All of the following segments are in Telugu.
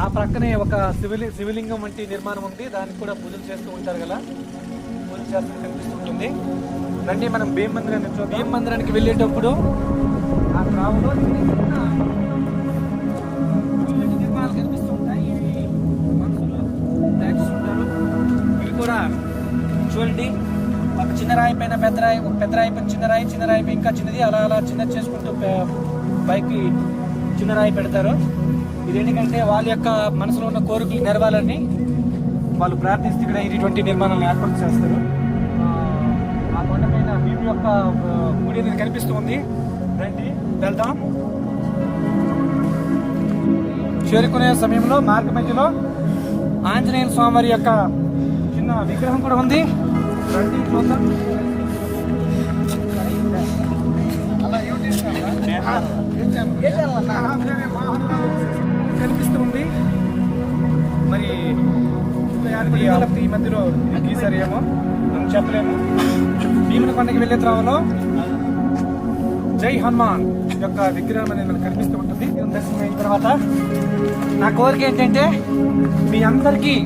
ఆ ప్రక్కనే ఒక శివలింగం వంటి నిర్మాణం ఉంది. దానికి కూడా పూజలు చేస్తూ ఉంటారు కదా, పూజలు చేస్తూ కనిపిస్తుంటుంది. రండి మనం భీమ మందిరానికి వెళ్ళేటప్పుడు ఆ త్రావులో నిర్మాణాలు కనిపిస్తూ ఉంటాయి. మనుషులు ఉంటారు. ఇవి కూడా చూడండి, ఒక చిన్న రాయి పైన పెద్ద రాయి, ఒక పెద్ద రాయి పైన చిన్న రాయి, చిన్న రాయి పైన ఇంకా చిన్నది, అలా అలా చిన్నది చేసుకుంటూ పైకి చిన్న రాయి పెడతారు. ఇదేంటంటే వాళ్ళ యొక్క మనసులో ఉన్న కోరికలు నెరవాలని వాళ్ళు ప్రార్థిస్తే ఇక్కడ ఇటువంటి నిర్మాణాలను ఏర్పాటు చేస్తారు. ఆ కొండ పైన భీము యొక్క గుడి అనేది కనిపిస్తూ ఉంది. రండి వెళ్దాం. చేరుకునే సమయంలో మార్గ మధ్యలో ఆంజనేయ స్వామి వారి యొక్క చిన్న విగ్రహం కూడా ఉంది. రండి చూద్దాం. కనిపిస్తూ ఉంది. మరి ఈ మధ్యలో గీసారు ఏమో మనం చెప్పలేము. భీముని కొండకి వెళ్ళే త్రావలో జై హనుమాన్ యొక్క విగ్రహం అనేది మనకు కనిపిస్తూ ఉంటుంది. దర్శనం అయిన తర్వాత నా కోరిక ఏంటంటే మీ అందరికీ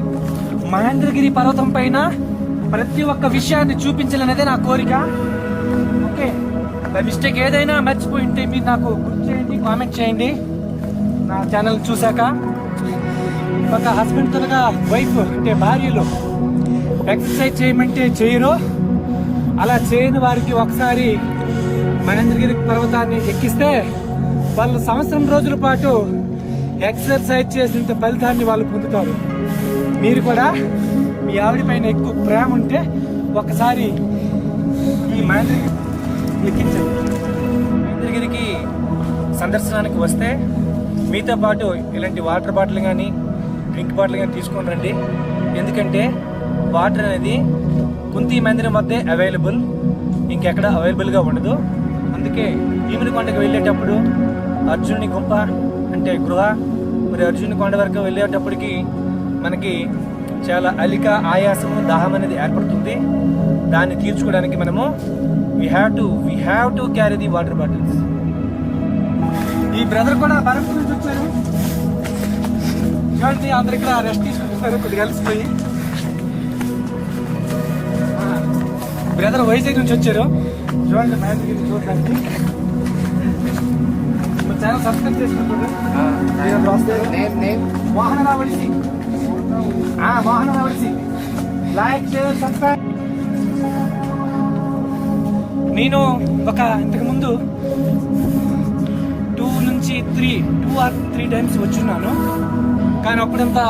మహేంద్రగిరి పర్వతం పైన ప్రతి ఒక్క విషయాన్ని చూపించాలనేదే నా కోరిక. ఓకే, బై మిస్టేక్ ఏదైనా మర్చిపోయి ఉంటే మీరు నాకు గుర్తు చేయండి, కామెంట్ చేయండి. నా ఛానల్ చూశాక ఒక హస్బెండ్ తనగా వైఫ్ అంటే భార్యలు ఎక్సర్సైజ్ చేయమంటే చేయరు. అలా చేయని వారికి ఒకసారి మహేంద్రగిరి పర్వతాన్ని ఎక్కిస్తే వాళ్ళు సంవత్సరం రోజుల పాటు ఎక్సర్సైజ్ చేసినంత ఫలితాన్ని వాళ్ళు పొందుతారు. మీరు కూడా మీ ఆవిడ పైన ఎక్కువ ప్రేమ ఉంటే ఒకసారి ఈ మహేంద్రగిరి ఎక్కించండి. మహేంద్రగిరికి సందర్శనానికి వస్తే మీతో పాటు ఇలాంటి వాటర్ బాటిల్ కానీ డ్రింక్ బాటిల్ కానీ తీసుకొని రండి. ఎందుకంటే వాటర్ అనేది కుంతి మందిరం వద్దే అవైలబుల్, ఇంకెక్కడ అవైలబుల్గా ఉండదు. అందుకే భీముని కొండకు వెళ్ళేటప్పుడు అర్జునుని గుంప అంటే గృహ మరి అర్జునుని కొండ వరకు వెళ్ళేటప్పటికి మనకి చాలా అలిక, ఆయాసము, దాహం అనేది ఏర్పడుతుంది. దాన్ని తీర్చుకోవడానికి మనము we have to carry the water bottles. ఈ బ్రదర్ కూడా బరంపూర్ నుంచి వచ్చారు. చూడండి, అందరు ఇక్కడ రెస్ట్ తీసుకుంటున్నారు కొద్దిగా కలిసిపోయి. బ్రదర్ వైజాగ్ నుంచి వచ్చారు. చూడండి మహేంద్రగిరి చూడడానికి. ఛానల్ సబ్స్క్రైబ్ చేసుకుంటారు. వాహన రావడిసి లైక్ షేర్ సబ్స్క్రైబ్. నేను ఒక ఇంతకుముందు 2 or 3 టైమ్స్ వచ్చున్నాను. కానీ అప్పుడంత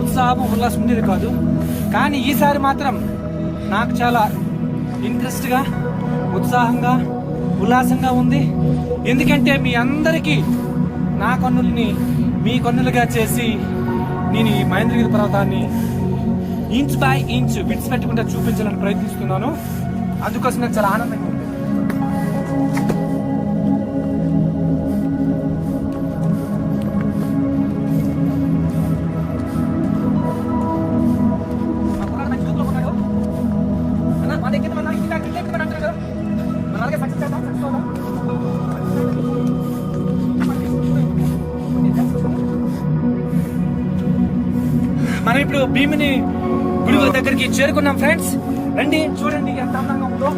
ఉత్సాహం ఉల్లాసం ఉండేది కాదు. కానీ ఈసారి మాత్రం నాకు చాలా ఇంట్రెస్ట్గా, ఉత్సాహంగా, ఉల్లాసంగా ఉంది. ఎందుకంటే మీ అందరికీ నా కన్నుల్ని మీ కన్నులుగా చేసి నేను ఈ మహేంద్రగిరి పర్వతాన్ని ఇంచ్ బై ఇంచ్ విడిచిపెట్టకుండా చూపించాలని ప్రయత్నిస్తున్నాను. అందుకోసం నాకు చాలా ఆనందంగా ఉంది. మనం ఇప్పుడు భీముని గుడి దగ్గరికి చేరుకున్నాం ఫ్రెండ్స్. రండి చూడండి ఎంత అందంగా ఉందో.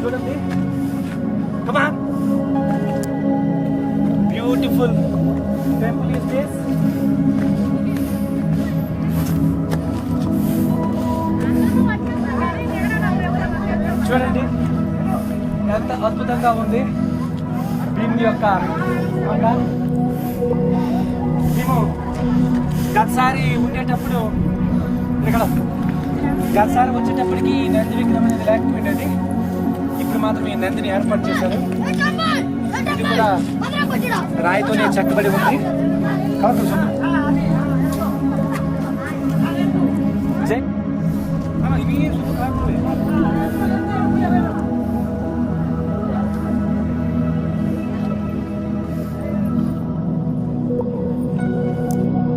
చూడండి, come on, beautiful temple is this. చూడండి ఎంత అద్భుతంగా ఉంది భీముని యొక్క కొండ. భీము గతసారి ఉండేటప్పుడు ఇక్కడ గతసారి వచ్చేటప్పటికి నంది విగ్రహం అనేది లేకపోయిందండి. ఇప్పుడు మాత్రం ఈ నందిని ఏర్పాటు చేశారు. ఇది కూడా రాయితోనే చెక్కబడి ఉంది.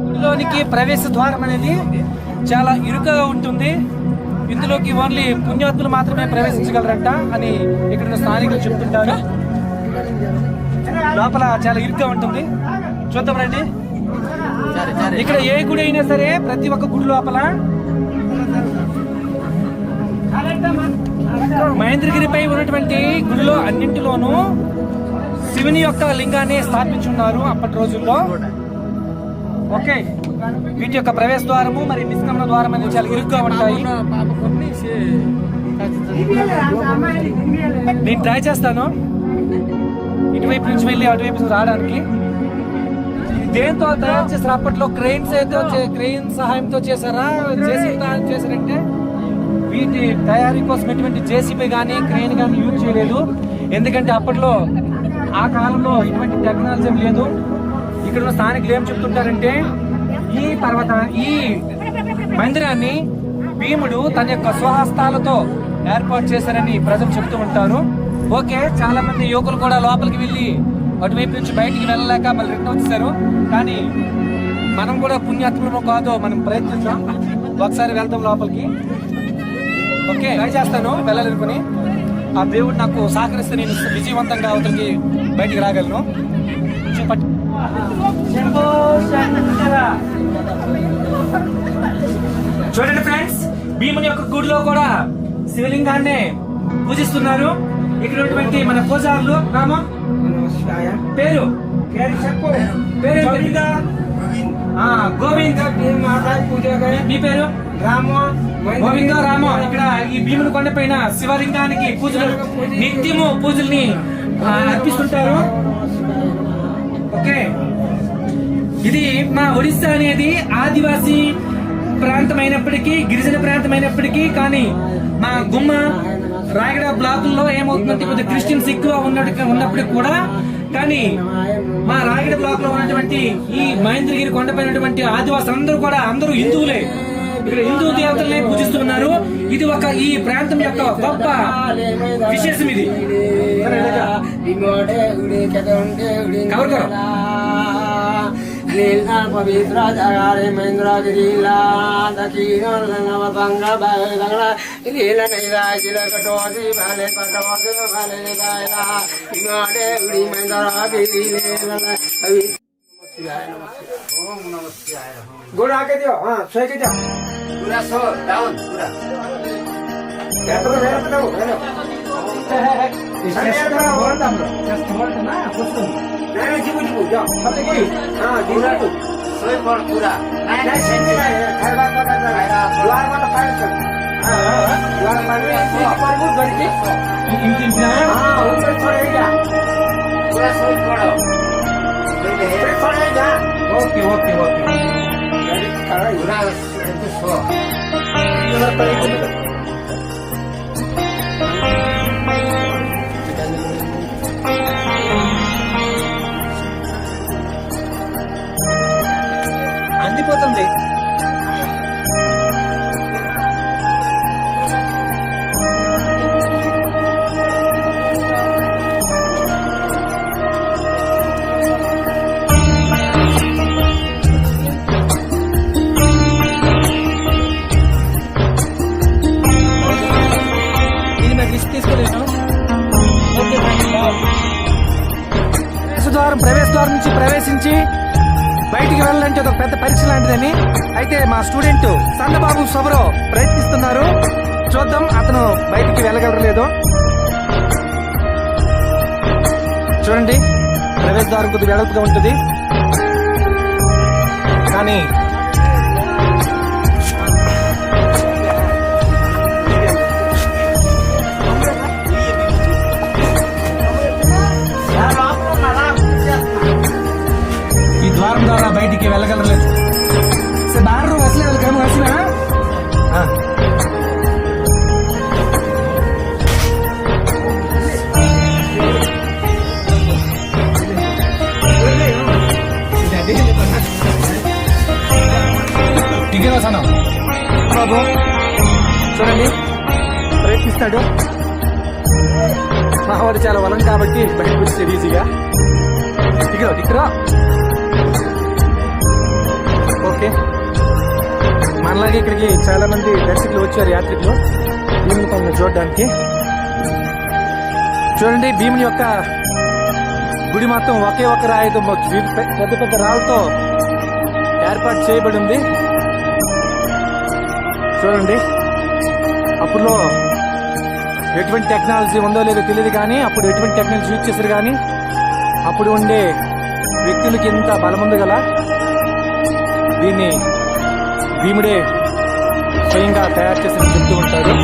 గుడిలోనికి ప్రవేశ ద్వారం అనేది చాలా ఇరుకగా ఉంటుంది. ఇందులోకి ఓన్లీ పుణ్యాత్ములు మాత్రమే ప్రవేశించగలరంట అని ఇక్కడ స్థానికులు చెప్తుంటారు. లోపల చాలా ఇరుగ్గా ఉంటుంది. చూద్దాం రండి. ఇక్కడ ఏ గుడి అయినా సరే ప్రతి ఒక్క గుడి లోపల మహేంద్రగిరిపై ఉన్నటువంటి గుడిలో అన్నింటిలోనూ శివుని యొక్క లింగాన్ని స్థాపించున్నారు అప్పటి రోజుల్లో. ఓకే, వీటి యొక్క ప్రవేశ ద్వారము మరి నిష్క్రమణ ద్వారం అనేది చాలా ఇరుగ్గా ఉంటాయి. నేను ట్రై చేస్తాను ఇటువైపు నుంచి వెళ్ళి అటువైపు రావడానికి. దేంతో తయారు చేశారు అప్పట్లో? క్రెయిన్స్ అయితే క్రెయిన్ సహాయంతో చేశారా, జేసీబీ చేశారంటే వీటి తయారీ కోసం ఎటువంటి జేసీబీ కానీ క్రెయిన్ కానీ యూజ్ చేయలేదు. ఎందుకంటే అప్పట్లో ఆ కాలంలో ఇటువంటి టెక్నాలజీ లేదు. ఇక్కడ ఉన్న స్థానికులు ఏం చెప్తుంటారంటే ఈ మందిరాన్ని భీముడు తన యొక్క స్వహస్తాలతో ఏర్పాటు చేశారని ప్రజలు చెప్తూ ఉంటారు. ఓకే, చాలా మంది యువకులు కూడా లోపలికి వెళ్ళి అటువైపు నుంచి బయటికి వెళ్ళలేక మళ్ళీ రిటర్న్ వచ్చేసారు. కానీ మనం కూడా పుణ్యాత్మలో కాదో మనం ప్రయత్నించాం, ఒకసారి వెళ్తాం లోపలికి. ఓకే, ట్రై చేస్తాను వెళ్ళాలనుకుని. ఆ దేవుడు నాకు సహకరిస్తే నేను విజయవంతంగా అవతలికి బయటికి రాగలను. చూడండి ఫ్రెండ్స్, భీముని యొక్క గుడిలో కూడా శివలింగాన్ని పూజిస్తున్నారు. ఇక్కడ ఉన్నటువంటి మన పూజారులు రామం పేరు గోవింద్, మీ పేరు గోవింద రామ. ఇక్కడ ఈ భీముని కొండ పైన శివలింగానికి పూజలు నిత్యము పూజల్ని అర్పిస్తుంటారు. ఓకే, ఇది మా ఒడిస్సా అనేది ఆదివాసీ ప్రాంతమైనప్పటికీ గిరిజన ప్రాంతమైనప్పటికీ కానీ మా గుమ్మ రాయగడ బ్లాకుల్లో ఏమవుతుందంటే కొద్దిగా క్రిస్టియన్స్ ఎక్కువ ఉన్నప్పటికీ కూడా కానీ మా రాయగడ బ్లాక్ లో ఉన్నటువంటి ఈ మహేంద్రగిరి కొండపైనటువంటి ఆదివాసులు అందరూ హిందువులే. ఇక్కడ హిందూ దేవతలనే పూజిస్తున్నారు. ఇది ఈ ప్రాంతం యొక్క గొప్ప విశేషం. ఇది పవిత్ర జగారే మహేంద్రగిరిలా దక్షిణ నవతంగ లీల నైరాశిలకటోసి బాలే పటవసి బాలే దాయలా ఇమాడే ఉడి మహేంద్రగిరి ओम नमः शिवाय। गोड़ आके दियो, हाँ सोए के जाओ पूरा सो डाउन पूरा क्या तो मेरा पता हो हेलो इसमें थोड़ा और दाम लो जस्ट बोल ना कुछ नहीं जीबू जाओ हम देखिए हाँ जीबू सोए पड़ पूरा नहीं सेंटी है खाना खाना द्वार वाला फाइल कर हाँ द्वार वाले पर वो घर के इंजन पे हाँ ऊपर चढ़ेगा पूरा सोए पड़ो चढ़ेगा ओके ओके ओके पूरा सो అందిపోతుంది. ప్రవేశ ద్వారం నుంచి ప్రవేశించి బయటికి వెళ్ళాలంటే ఒక పెద్ద పరీక్ష లాంటిదని. అయితే మా స్టూడెంట్ సన్నబాబు సబరో ప్రయత్నిస్తున్నారు. చూద్దాం అతను బయటికి వెళ్ళగలరు లేదో. చూడండి, ప్రవేశ ద్వారం కొద్దిగా వెడల్పుగా ఉంటుంది కానీ ద్వారం ద్వారా బయటికి వెళ్ళగలలేదు. బారు వసలేదు కానీ వసినా దిగే వసాను బాబు. చూడండి, ప్రయత్నిస్తాడు. మావాడు చాలా వలం కాబట్టి బయటకు వచ్చేది ఈజీగా. దిగరా ఓకే. మనలాగే ఇక్కడికి చాలా మంది దర్శకులు వచ్చారు, యాత్రికులు భీముని కొండను చూడడానికి. చూడండి, భీముని యొక్క గుడి మొత్తం ఒకే ఒక్క రాయితో పెద్ద పెద్ద రాళ్ళతో ఏర్పాటు చేయబడింది. చూడండి, అప్పుడులో ఎటువంటి టెక్నాలజీ ఉందో లేదో తెలియదు, కానీ అప్పుడు ఎటువంటి టెక్నాలజీ యూజ్ చేశారు, కానీ అప్పుడు ఉండే వ్యక్తులకి ఎంత బలముంది గల దీన్ని భీముడే స్వయంగా తయారు చేసి చెప్తూ ఉంటారు.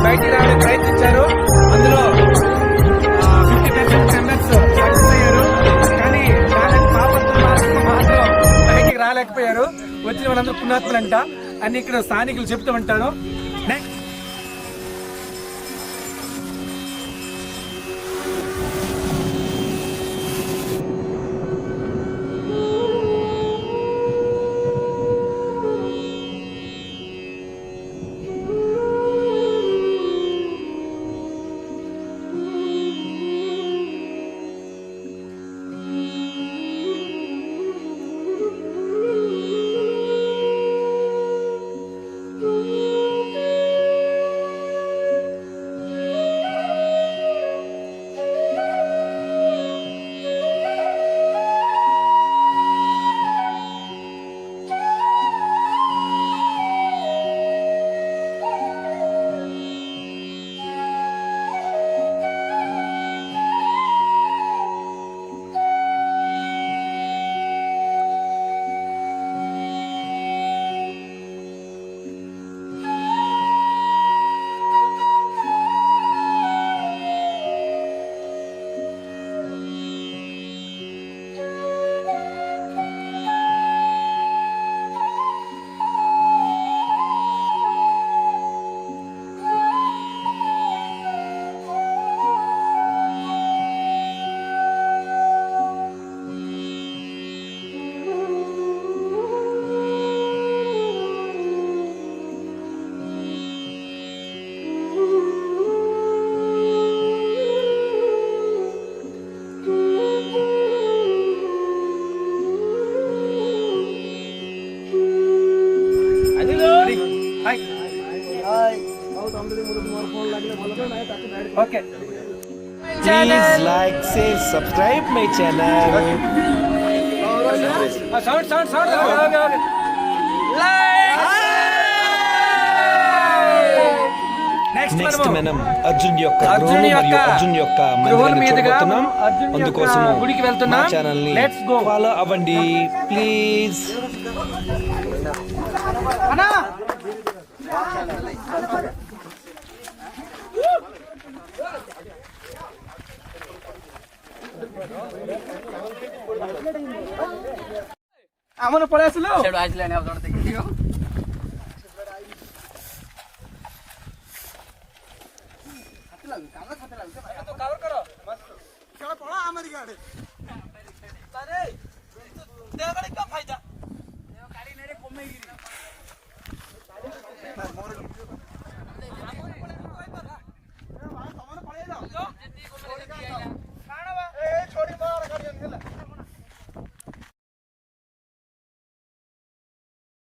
బయటికి రావడానికి ప్రయత్నించారు. అందులో 50% మెంబర్స్ సక్సెస్ అయ్యారు, కానీ వాళ్ళకి పాపత్తులు మాత్రం బయటికి రాలేకపోయారు. వచ్చిన వాళ్ళందరూ పుణ్యాత్ములంట అని ఇక్కడ స్థానికులు చెప్తూ ఉంటారు. Okay. Please like, share, subscribe my channel. Sound. Okay. Like. Next మనం అర్జున్ యొక్క మందిరాన్ని చూడబోతున్నాం. అందుకోసం గుడికి వెళ్తున్నాం. మా ఛానల్ ని ఫాలో అవ్వండి ప్లీజ్. ଆମର ପଳେଇ ଆସିଲୁ। ସେଠୁ ଆସିଲାଣି ଆଉ ଜଣେ ଦେଖିବ। କଭର କର। ଖେଳ ପଳା ଆମରି ଗାଡି। ତାରେ ଦେହ ଗାଡି का फायदा।